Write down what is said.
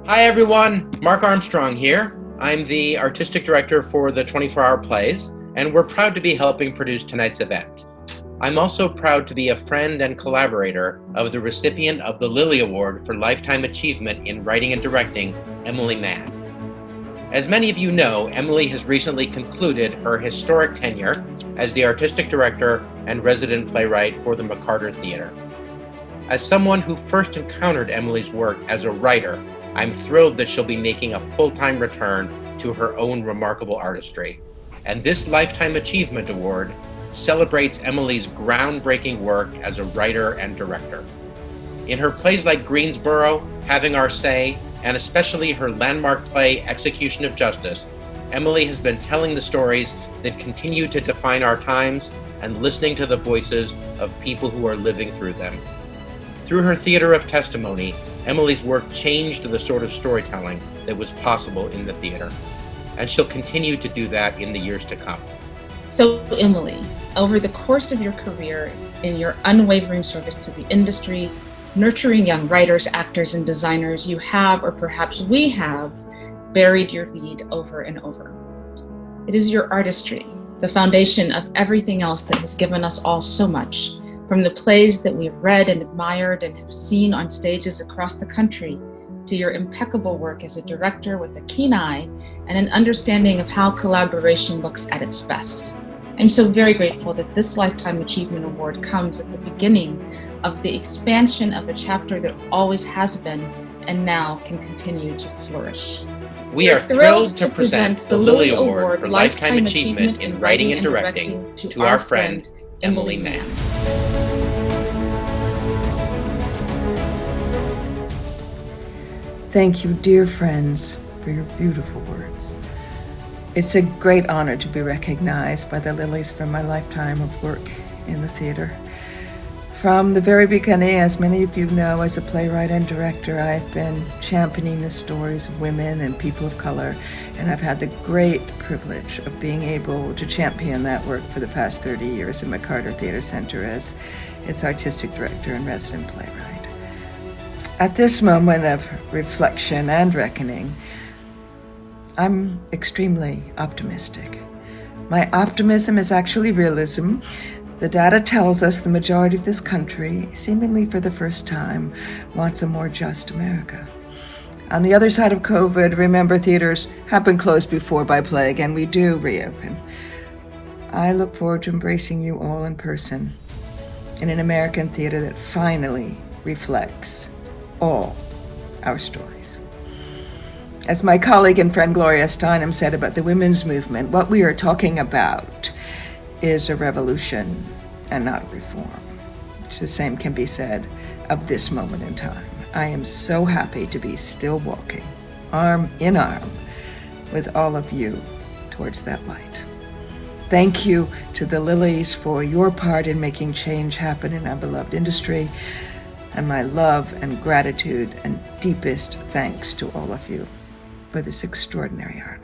Hi everyone, Mark Armstrong here. I'm the artistic director for the 24-Hour Plays, and we're proud to be helping produce tonight's event. I'm also proud to be a friend and collaborator of the recipient of the Lilly Award for Lifetime Achievement in Writing and Directing, Emily Mann. As many of you know, Emily has recently concluded her historic tenure as the artistic director and resident playwright for the McCarter Theater. As someone who first encountered Emily's work as a writer, I'm thrilled that she'll be making a full-time return to her own remarkable artistry. And this Lifetime Achievement Award celebrates Emily's groundbreaking work as a writer and director. In her plays like Greensboro, Having Our Say, and especially her landmark play, Execution of Justice, Emily has been telling the stories that continue to define our times and listening to the voices of people who are living through them. Through her theater of testimony, Emily's work changed the sort of storytelling that was possible in the theater, and she'll continue to do that in the years to come. So, Emily, over the course of your career, in your unwavering service to the industry, nurturing young writers, actors, and designers, you have, or perhaps we have, buried your lead over and over. It is your artistry, the foundation of everything else that has given us all so much. From the plays that we've read and admired and have seen on stages across the country, to your impeccable work as a director with a keen eye and an understanding of how collaboration looks at its best. I'm so very grateful that this Lifetime Achievement Award comes at the beginning of the expansion of a chapter that always has been and now can continue to flourish. We are thrilled to present the Lilly Award for Lifetime Achievement in Writing and Directing to our friend, Emily Mann. Thank you, dear friends, for your beautiful words. It's a great honor to be recognized by the Lillys for my lifetime of work in the theater. From the very beginning, as many of you know, as a playwright and director, I've been championing the stories of women and people of color, and I've had the great privilege of being able to champion that work for the past 30 years at McCarter Theater Center as its artistic director and resident playwright. At this moment of reflection and reckoning, I'm extremely optimistic. My optimism is actually realism. The data tells us the majority of this country, seemingly for the first time, wants a more just America. On the other side of COVID, remember, theaters have been closed before by plague, and we do reopen. I look forward to embracing you all in person in an American theater that finally reflects all our stories. As my colleague and friend Gloria Steinem said about the women's movement, what we are talking about is a revolution and not a reform. Which the same can be said of this moment in time. I am so happy to be still walking, arm in arm, with all of you towards that light. Thank you to the Lillys for your part in making change happen in our beloved industry, and my love and gratitude and deepest thanks to all of you for this extraordinary art.